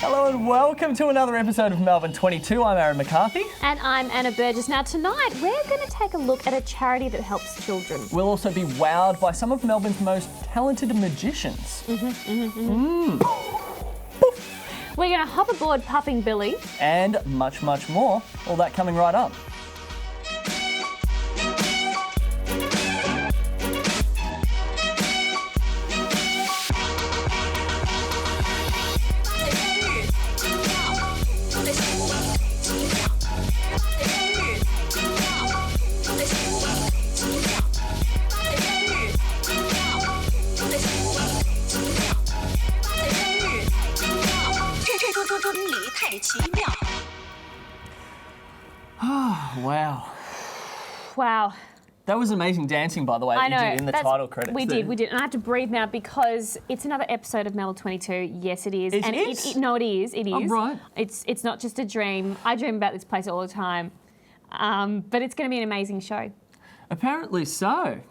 Hello and welcome to another episode of Melbourne 22. I'm Aaron McCarthy. And I'm Anna Burgess. Now tonight we're going to take a look at a charity that helps children. We'll also be wowed by some of Melbourne's most talented magicians. We're going to hop aboard Puffing Billy. And much, much more. All that coming right up. Wow. That was amazing dancing, by the way, I know. You did in the title credits. We did. And I have to breathe now because it's another episode of Melbourne 22. Yes, it is. It and is? No, it is. It is. Oh, right. It's not just a dream. I dream about this place all the time. But it's going to be an amazing show. Apparently so.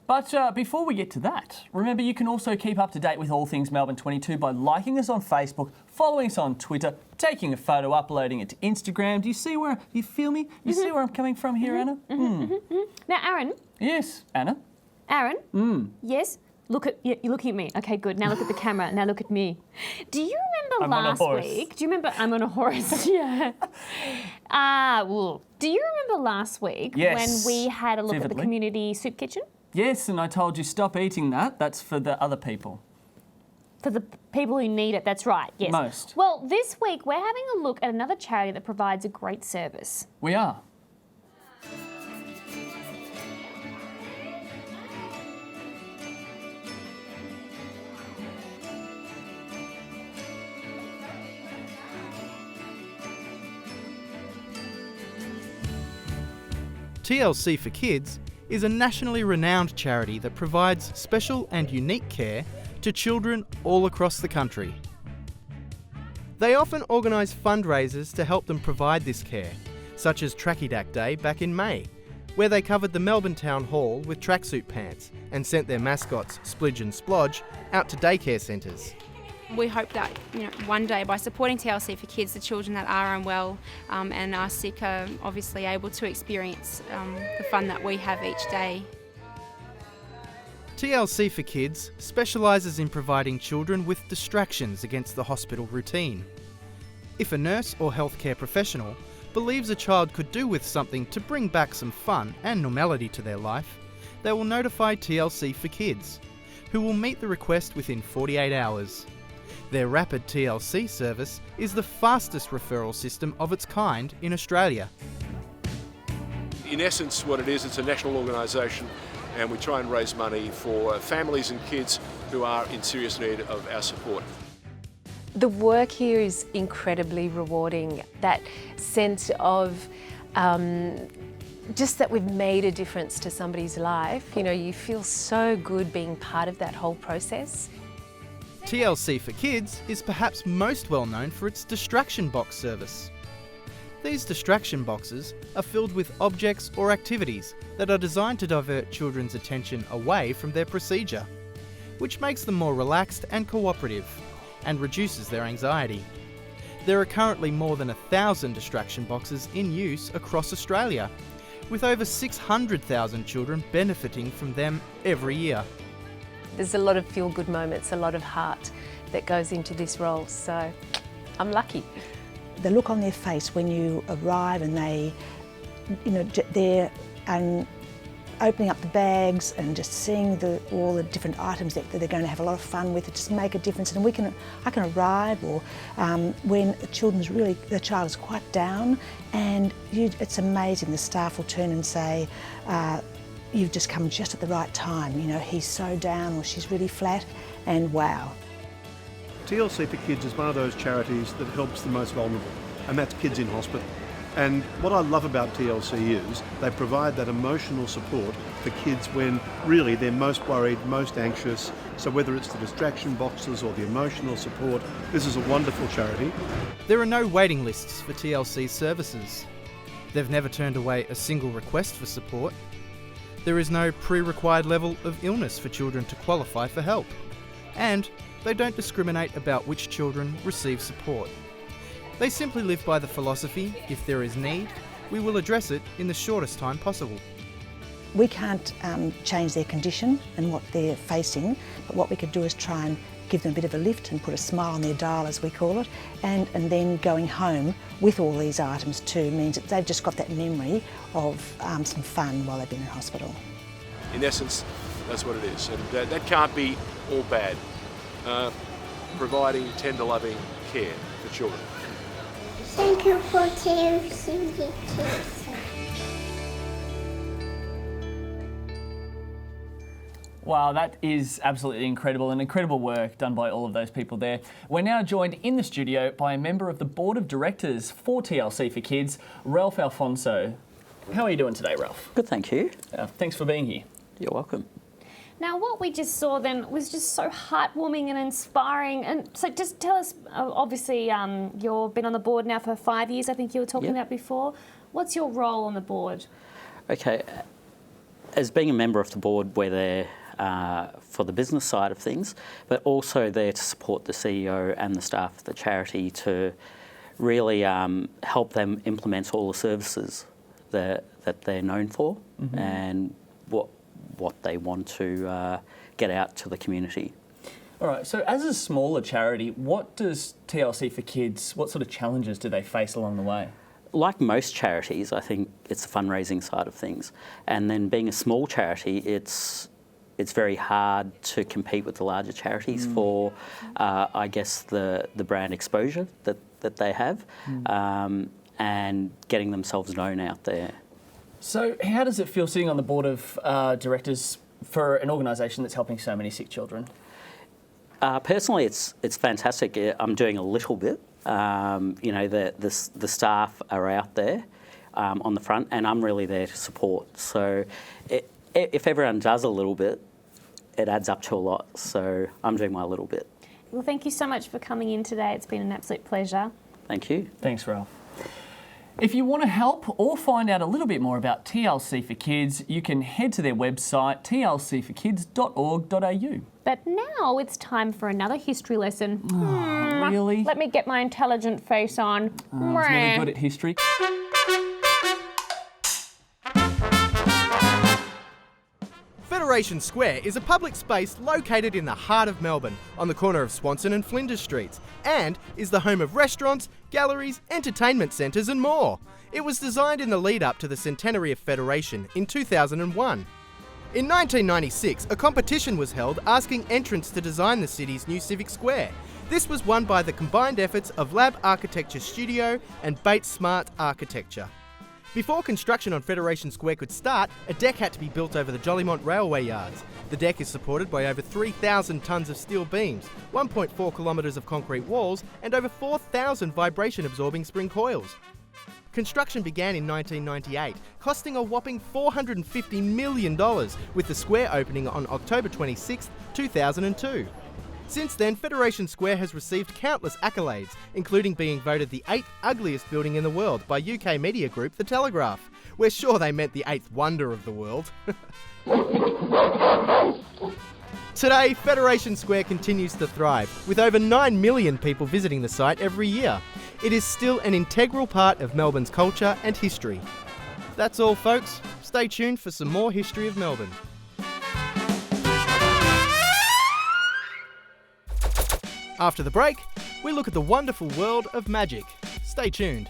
But before we get to that, remember you can also keep up to date with all things Melbourne 22 by liking us on Facebook, following us on Twitter, taking a photo, uploading it to Instagram. Do you see where, you feel me? You see where I'm coming from here, Anna? Now, Aaron. Yes, Anna? Aaron? Yes? You're looking at me. Okay, good. Now look at the camera. Now look at me. Do you remember last week? Do you remember? I'm on a horse. Yeah. Do you remember last week when we had a look at the community soup kitchen? Yes, and I told you stop eating that. That's for the other people. For the people who need it, that's right, yes. Most. Well, this week we're having a look at another charity that provides a great service. We are. TLC for Kids is a nationally renowned charity that provides special and unique care to children all across the country. They often organise fundraisers to help them provide this care, such as Trackydack Day back in May, where they covered the Melbourne Town Hall with tracksuit pants and sent their mascots, Splidge and Splodge, out to daycare centres. We hope that one day by supporting TLC for Kids, the children that are unwell and are sick are obviously able to experience the fun that we have each day. TLC for Kids specialises in providing children with distractions against the hospital routine. If a nurse or healthcare professional believes a child could do with something to bring back some fun and normality to their life, they will notify TLC for Kids, who will meet the request within 48 hours. Their rapid TLC service is the fastest referral system of its kind in Australia. In essence, what it is, it's a national organisation, and we try and raise money for families and kids who are in serious need of our support. The work here is incredibly rewarding. That sense of just that we've made a difference to somebody's life. You feel so good being part of that whole process. TLC for Kids is perhaps most well known for its distraction box service. These distraction boxes are filled with objects or activities that are designed to divert children's attention away from their procedure, which makes them more relaxed and cooperative and reduces their anxiety. There are currently more than 1,000 distraction boxes in use across Australia, with over 600,000 children benefiting from them every year. There's a lot of feel-good moments, a lot of heart that goes into this role, so I'm lucky. The look on their face when you arrive and they, they're opening up the bags and just seeing all the different items that they're going to have a lot of fun with, it just make a difference. And I can arrive, or when the child is quite down, and it's amazing. The staff will turn and say, "You've just come just at the right time. He's so down or she's really flat," and wow. TLC for Kids is one of those charities that helps the most vulnerable, and that's kids in hospital. And what I love about TLC is they provide that emotional support for kids when really they're most worried, most anxious. So whether it's the distraction boxes or the emotional support, this is a wonderful charity. There are no waiting lists for TLC's services. They've never turned away a single request for support. There is no pre-required level of illness for children to qualify for help. And they don't discriminate about which children receive support. They simply live by the philosophy, if there is need, we will address it in the shortest time possible. We can't change their condition and what they're facing, but what we could do is try and give them a bit of a lift and put a smile on their dial, as we call it, and then going home with all these items too means that they've just got that memory of some fun while they've been in hospital. In essence, that's what it is, and that can't be all bad. Providing tender, loving care for children. Thank you for TLC for Kids. Wow, that is absolutely incredible, and incredible work done by all of those people there. We're now joined in the studio by a member of the Board of Directors for TLC for Kids, Ralph Alfonso. How are you doing today, Ralph? Good, thank you. Thanks for being here. You're welcome. Now, what we just saw then was just so heartwarming and inspiring. And so just tell us, obviously, you've been on the board now for 5 years, I think you were talking about before. What's your role on the board? Okay, as being a member of the board, we're there for the business side of things, but also there to support the CEO and the staff of the charity to really help them implement all the services that they're known for and what they want to get out to the community. All right, so as a smaller charity, what does TLC for Kids, what sort of challenges do they face along the way? Like most charities, I think it's the fundraising side of things. And then being a small charity, it's very hard to compete with the larger charities for, I guess, the brand exposure that they have and getting themselves known out there. So how does it feel sitting on the board of directors for an organisation that's helping so many sick children? Personally, it's fantastic. I'm doing a little bit. You know, the staff are out there on the front, and I'm really there to support. So if everyone does a little bit, it adds up to a lot. So I'm doing my little bit. Well, thank you so much for coming in today. It's been an absolute pleasure. Thank you. Thanks, Ralph. If you want to help or find out a little bit more about TLC for Kids, you can head to their website, tlcforkids.org.au. But now it's time for another history lesson. Oh, really? Let me get my intelligent face on. I was never good at history. Federation Square is a public space located in the heart of Melbourne, on the corner of Swanson and Flinders Streets, and is the home of restaurants, galleries, entertainment centres and more. It was designed in the lead-up to the centenary of Federation in 2001. In 1996, a competition was held asking entrants to design the city's new civic square. This was won by the combined efforts of Lab Architecture Studio and Bates Smart Architecture. Before construction on Federation Square could start, a deck had to be built over the Jolimont railway yards. The deck is supported by over 3,000 tonnes of steel beams, 1.4 kilometres of concrete walls, and over 4,000 vibration-absorbing spring coils. Construction began in 1998, costing a whopping $450 million, with the square opening on October 26, 2002. Since then, Federation Square has received countless accolades, including being voted the 8th ugliest building in the world by UK media group The Telegraph. We're sure they meant the 8th wonder of the world. Today, Federation Square continues to thrive, with over 9 million people visiting the site every year. It is still an integral part of Melbourne's culture and history. That's all, folks. Stay tuned for some more history of Melbourne. After the break, we look at the wonderful world of magic. Stay tuned.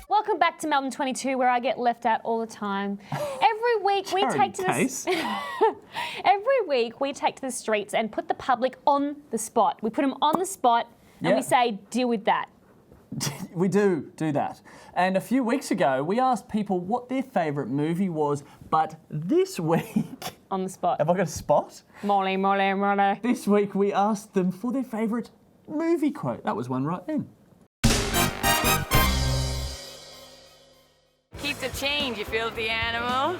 Welcome back to Melbourne 22, where I get left out all the time. Every week we take to the streets and put the public on the spot. We put them on the spot and we say, deal with that. We do that. And a few weeks ago, we asked people what their favourite movie was, but this week... On the spot. Have I got a spot? Molly. This week, we asked them for their favourite movie quote. That was one right then. Keep the change, you filthy animal.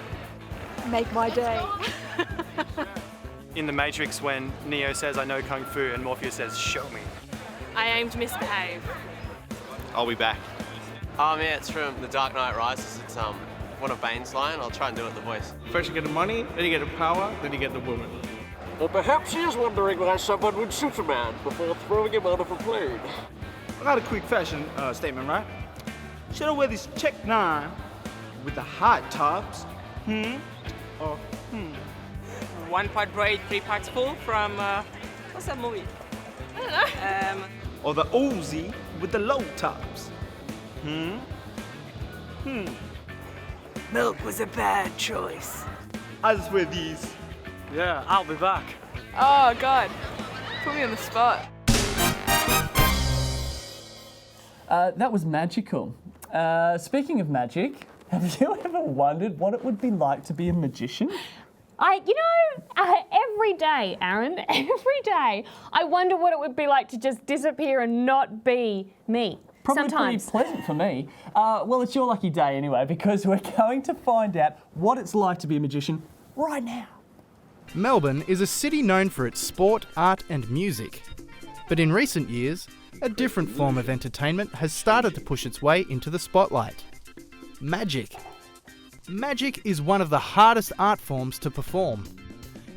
Make my day. In The Matrix, when Neo says, I know Kung Fu, and Morpheus says, show me. I aim to misbehave. I'll be back. Yeah, it's from The Dark Knight Rises. It's one of Bane's line. I'll try and do it the voice. First you get the money, then you get the power, then you get the woman. Well, perhaps he is wondering why someone would shoot a man before throwing him out of a plane. I got a quick fashion statement, right? Should I wear this check 9 with the high tops? Or 1 part braid, 3 parts full from, what's that movie? I don't know. Or the Uzi with the low tops? Milk was a bad choice. I just wear these. Yeah, I'll be back. Oh, God. Put me on the spot. That was magical. Speaking of magic, have you ever wondered what it would be like to be a magician? Every day, Aaron, every day, I wonder what it would be like to just disappear and not be me. Probably Sometimes. pretty pleasant for me. Well, it's your lucky day anyway, because we're going to find out what it's like to be a magician right now. Melbourne is a city known for its sport, art and music. But in recent years, a different form of entertainment has started to push its way into the spotlight. Magic. Magic is one of the hardest art forms to perform,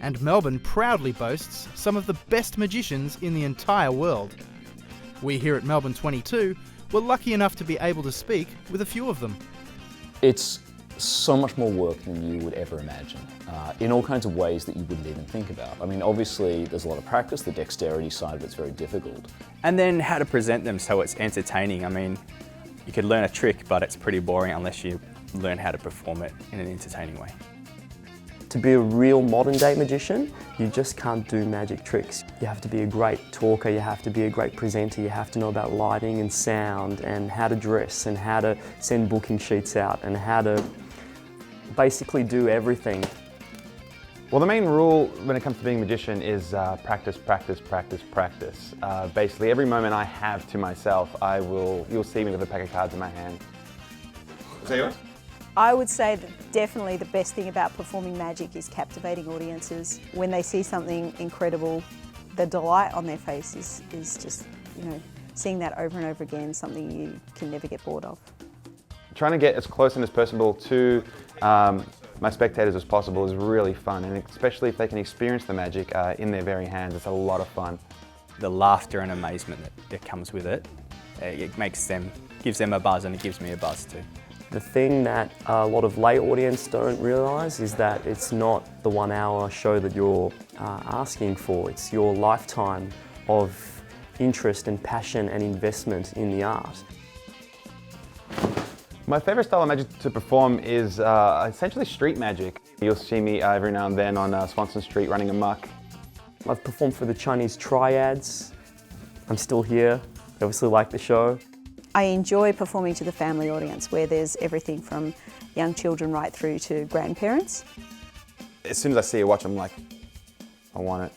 and Melbourne proudly boasts some of the best magicians in the entire world. We here at Melbourne 22 were lucky enough to be able to speak with a few of them. It's so much more work than you would ever imagine, in all kinds of ways that you wouldn't even think about. I mean, obviously there's a lot of practice, the dexterity side of it's very difficult. And then how to present them so it's entertaining. I mean, you could learn a trick, but it's pretty boring unless you learn how to perform it in an entertaining way. To be a real modern day magician, you just can't do magic tricks. You have to be a great talker, you have to be a great presenter, you have to know about lighting and sound and how to dress and how to send booking sheets out and how to basically do everything. Well, the main rule when it comes to being a magician is practice, practice, practice, practice. Basically, every moment I have to myself, you'll see me with a pack of cards in my hand. Is that yours? I would say that definitely the best thing about performing magic is captivating audiences. When they see something incredible, the delight on their face is just, seeing that over and over again, something you can never get bored of. Trying to get as close and as personable to my spectators as possible is really fun, and especially if they can experience the magic in their very hands, it's a lot of fun. The laughter and amazement that comes with it, gives them a buzz, and it gives me a buzz too. The thing that a lot of lay audience don't realise is that it's not the 1 hour show that you're asking for, it's your lifetime of interest and passion and investment in the art. My favourite style of magic to perform is essentially street magic. You'll see me every now and then on Swanston Street running amok. I've performed for the Chinese Triads. I'm still here. I obviously like the show. I enjoy performing to the family audience where there's everything from young children right through to grandparents. As soon as I see a watch, I'm like, I want it.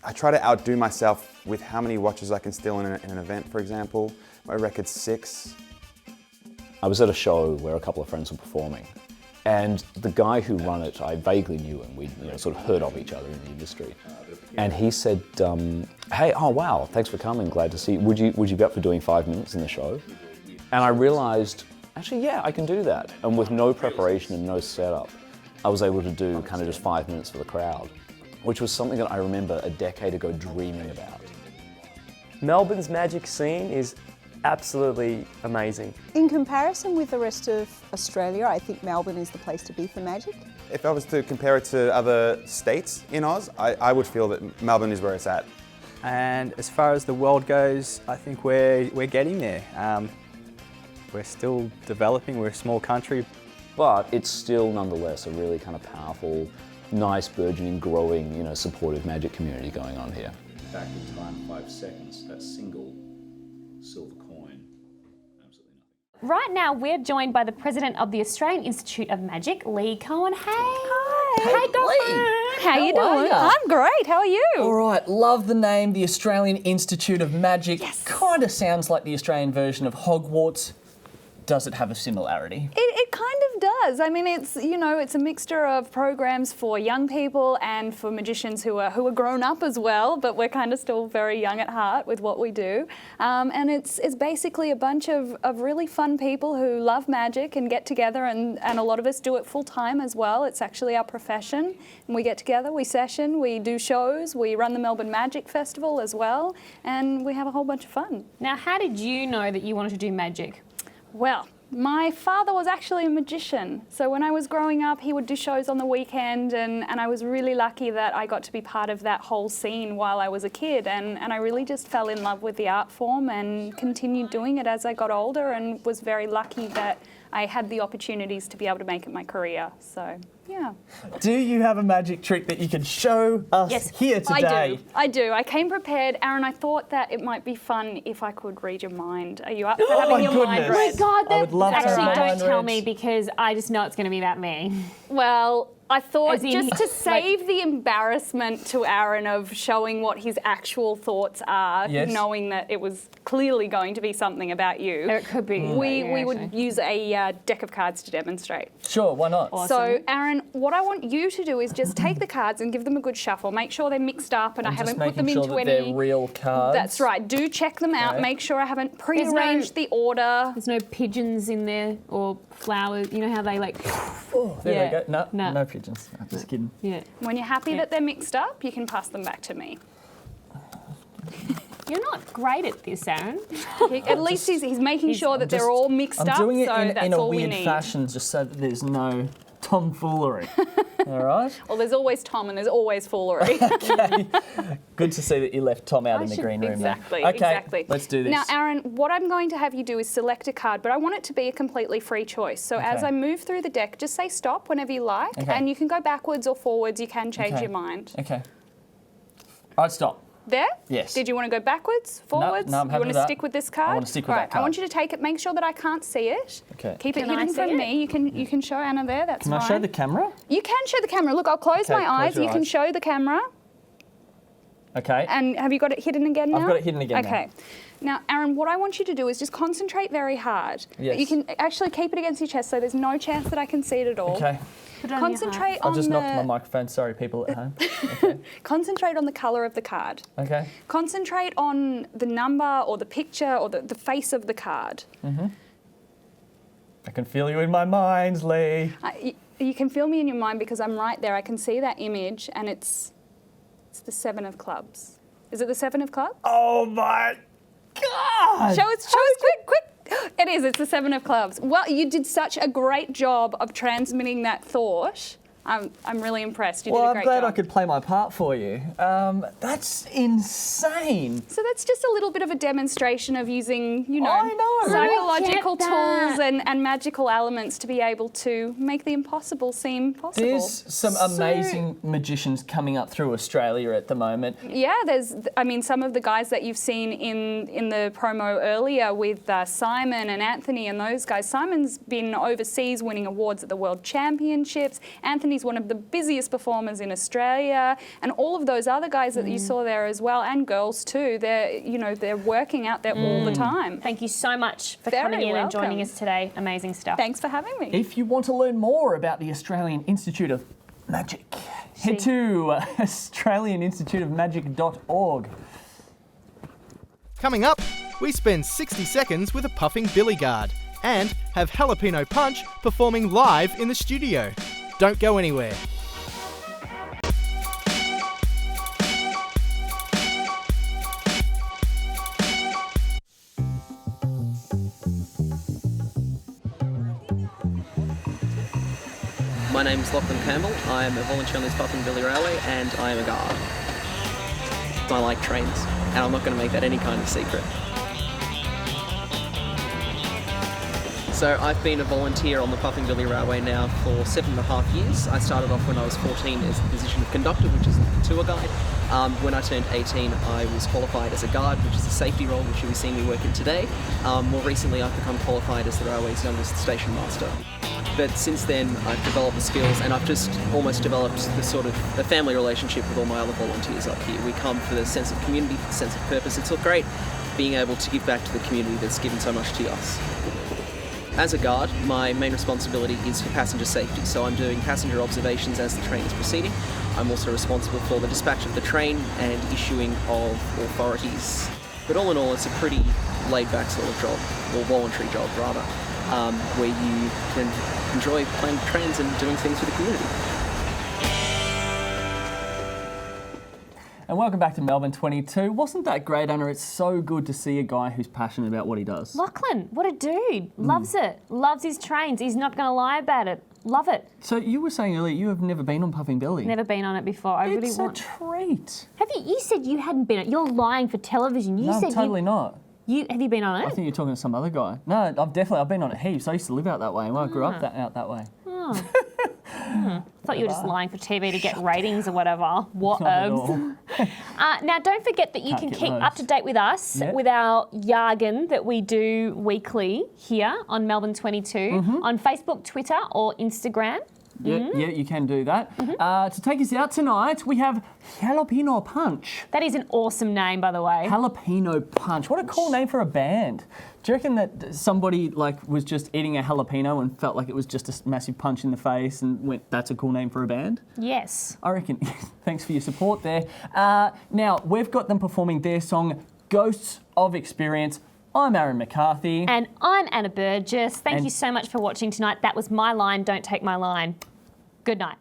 I try to outdo myself with how many watches I can steal in an event, for example. My record's 6. I was at a show where a couple of friends were performing, and the guy who ran it, I vaguely knew him. We sort of heard of each other in the industry. And he said, hey, oh wow, thanks for coming, glad to see you. Would you be up for doing 5 minutes in the show? And I realised, actually, yeah, I can do that. And with no preparation and no setup, I was able to do kind of just 5 minutes for the crowd, which was something that I remember a decade ago dreaming about. Melbourne's magic scene is absolutely amazing. In comparison with the rest of Australia, I think Melbourne is the place to be for magic. If I was to compare it to other states in Oz, I would feel that Melbourne is where it's at. And as far as the world goes, I think we're getting there. We're still developing, we're a small country. But it's still nonetheless a really kind of powerful, nice, burgeoning, growing, supportive magic community going on here. Back in time 5 seconds, that single silver coin. Absolutely nothing. Right now, we're joined by the president of the Australian Institute of Magic, Lee Cohen. Hey. Hi. Hey, Lee. How you doing? I'm great. How are you? All right, love the name, the Australian Institute of Magic. Yes. Kind of sounds like the Australian version of Hogwarts. Does it have a similarity? It kind of does. I mean, it's it's a mixture of programs for young people and for magicians who are grown up as well, but we're kind of still very young at heart with what we do. And it's basically a bunch of really fun people who love magic and get together, and a lot of us do it full time as well. It's actually our profession. And we get together, we session, we do shows, we run the Melbourne Magic Festival as well, and we have a whole bunch of fun. Now, how did you know that you wanted to do magic? Well, my father was actually a magician. So when I was growing up, he would do shows on the weekend, and I was really lucky that I got to be part of that whole scene while I was a kid. And I really just fell in love with the art form and continued doing it as I got older, and was very lucky that I had the opportunities to be able to make it my career. So, yeah. Do you have a magic trick that you can show us here today? I do. I came prepared. Aaron, I thought that it might be fun if I could read your mind. Are you up for having your mind read? Oh my God, I would love to have actually my don't mind tell read. me, because I just know it's going to be about me. Well, I thought As in, just to save the embarrassment to Aaron of showing what his actual thoughts are, Yes. knowing that it was clearly going to be something about you. It could be. We would use a deck of cards to demonstrate. Sure, why not? So, Aaron, what I want you to do is just take the cards and give them a good shuffle. Make sure they're mixed up and I haven't put them into any... They're real cards. That's right. Do check them out. Okay. Make sure I haven't prearranged the order. There's no pigeons in there or flowers. You know how they like... Oh, there Yeah. we go. No pigeons. No, just kidding. Yeah. When you're happy that they're mixed up, you can pass them back to me. You're not great at this, Aaron. At least he's making sure that they're all mixed up. I'm doing it so in that's a all we weird need. fashion, just so that there's no tomfoolery. All right? Well, there's always Tom and there's always foolery. Okay. Good to see that you left Tom out in the green room there. Exactly, Okay, exactly. let's do this. Now, Aaron, what I'm going to have you do is select a card, but I want it to be a completely free choice. So as Okay. I move through the deck, just say stop whenever you like, Okay. and you can go backwards or forwards. You can change Okay. your mind. Okay. All right, stop. There? Yes. Did you want to go backwards, forwards? no, I'm you happy want with to that. stick with this card? I want to stick with All that right, card. I want you to take it. Make sure that I can't see it. Okay. Keep it Can I hidden see from it? me. You can show Anna there. That's Can fine. I show the camera? You can show the camera. Look, I'll close Okay, my eyes. close your You can eyes. show the camera. Okay. And have you got it hidden again now? I've got it hidden again now. Okay. Now, Aaron, what I want you to do is just concentrate very hard. Yes. You can actually keep it against your chest, so there's no chance that I can see it at all. Okay. Concentrate I on just the knocked my microphone. Sorry, people at home. concentrate on the colour of the card. Okay. Concentrate on the number or the picture or the face of the card. Mm-hmm. I can feel you in my mind, Lee. You can feel me in your mind because I'm right there. I can see that image, and it's the 7 of clubs. Is it the 7 of clubs? Oh my God! Show us quick. It is, it's the 7 of clubs. Well, you did such a great job of transmitting that thought. I'm really impressed. You did a Well, great I'm glad job. I could play my part for you. That's insane. So that's just a little bit of a demonstration of using, I know. psychological Look at tools and magical elements to be able to make the impossible seem possible. There's some amazing magicians coming up through Australia at the moment. Yeah, some of the guys that you've seen in the promo earlier with Simon and Anthony and those guys. Simon's been overseas winning awards at the World Championships. Anthony's one of the busiest performers in Australia, and all of those other guys that you saw there as well, and girls too. They're working out there all the time. Thank you so much for Very coming in and joining welcome. us today. Amazing stuff. Thanks for having me. If you want to learn more about the Australian Institute of Magic, head to australianinstituteofmagic.org. Coming up, we spend 60 seconds with a puffing billy guard and have Jalapeno Punch performing live in the studio. Don't go anywhere. My name is Lachlan Campbell. I am a volunteer on this Puffing Billy Railway and I am a guard. I like trains and I'm not going to make that any kind of secret. So I've been a volunteer on the Puffing Billy Railway now for 7.5 years. I started off when I was 14 as the position of conductor, which is a tour guide. When I turned 18, I was qualified as a guard, which is a safety role, which you'll be seeing me working today. More recently, I've become qualified as the railway's youngest station master. But since then, I've developed the skills and I've just almost developed the sort of a family relationship with all my other volunteers up here. We come for the sense of community, the sense of purpose. It's all great being able to give back to the community that's given so much to us. As a guard, my main responsibility is for passenger safety, so I'm doing passenger observations as the train is proceeding. I'm also responsible for the dispatch of the train and issuing of authorities. But all in all, it's a pretty laid-back sort of job, or voluntary job rather, where you can enjoy playing trains and doing things for the community. And welcome back to Melbourne 22. Wasn't that great, Anna? It's so good to see a guy who's passionate about what he does. Lachlan, what a dude. Loves it. Loves his trains. He's not going to lie about it. Love it. So you were saying earlier you have never been on Puffing Billy. Never been on it before. I really want. It's a treat. Have you? You said you hadn't been on it. You're lying for television. You No, said I'm totally not. Have you been on it? I think you're talking to some other guy. No, I've been on it heaps. I used to live out that way. Well, I grew up out that way. Oh. I thought you were just lying for TV to get ratings or whatever. What Not at herbs? all. Now, don't forget that you Can't can get keep those. up to date with us Yep. with our jargon that we do weekly here on Melbourne 22 on Facebook, Twitter, or Instagram. Yeah, you can do that. To take us out tonight, we have Jalapeno Punch. That is an awesome name, by the way. Jalapeno Punch. What a cool name for a band. Do you reckon that somebody was just eating a jalapeno and felt like it was just a massive punch in the face and went, that's a cool name for a band? Yes. I reckon. Thanks for your support there. Now, we've got them performing their song, Ghosts of Experience. I'm Aaron McCarthy. And I'm Anna Burgess. Thank And- you so much for watching tonight. That was my line. Don't take my line. Good night.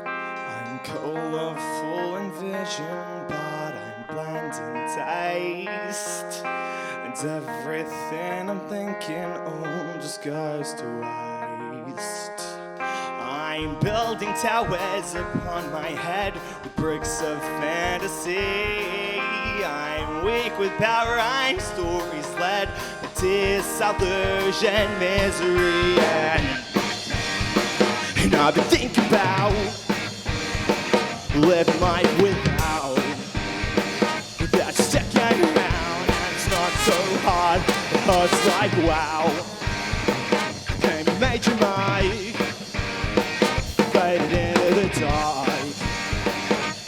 I'm colourful in vision, but I'm blind in taste. And everything I'm thinking just goes to waste. I'm building towers upon my head with bricks of fantasy. I'm weak with power, I'm stories led, it is illusion, misery. And I've been thinking about living life without that second round. And it's not so hard, it hurts like wow. Came and made you mine, faded into the dark.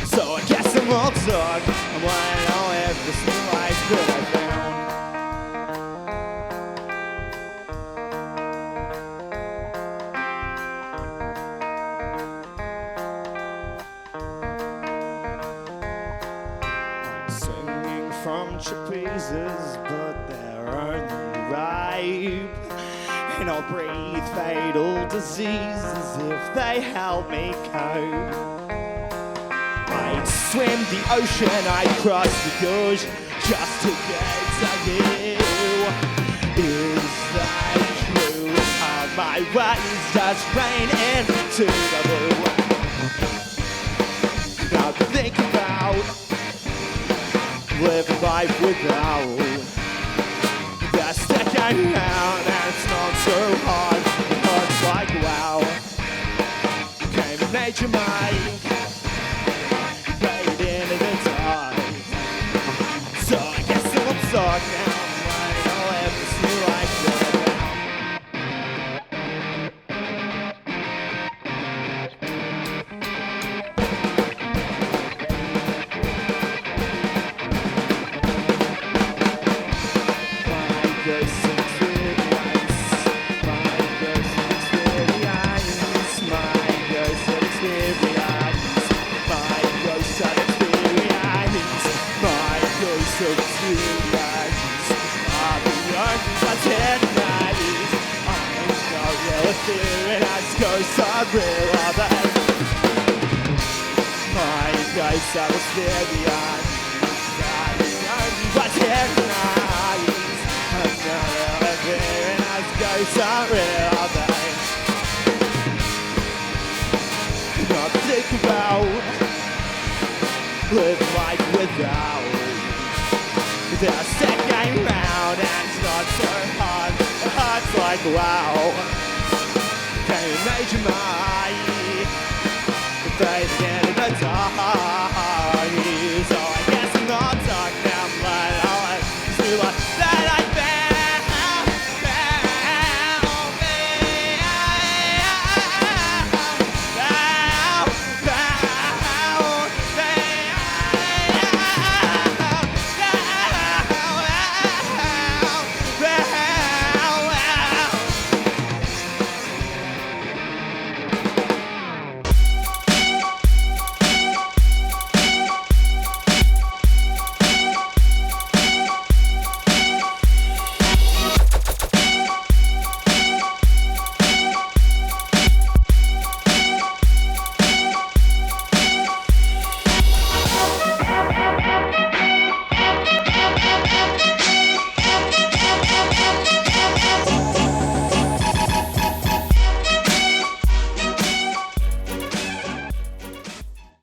So I guess I'm all stuck. I'm wondering how this new life that I found. Singing from trapezes, but they're only ripe. And I'll breathe fatal diseases if they help me cope. I'd swim the ocean, I'd cross the gauge just to get to you. Is that true? Are my words just rain into the blue? Now think about living life without that second round, and it's not so hard. It hurts like wow. You came and made your mind, faded into the dark. So I guess I'm stuck now. I'll have this new life that I found. Live life without the second round, and it's not so hard. It hurts like wow. Can you make your mind?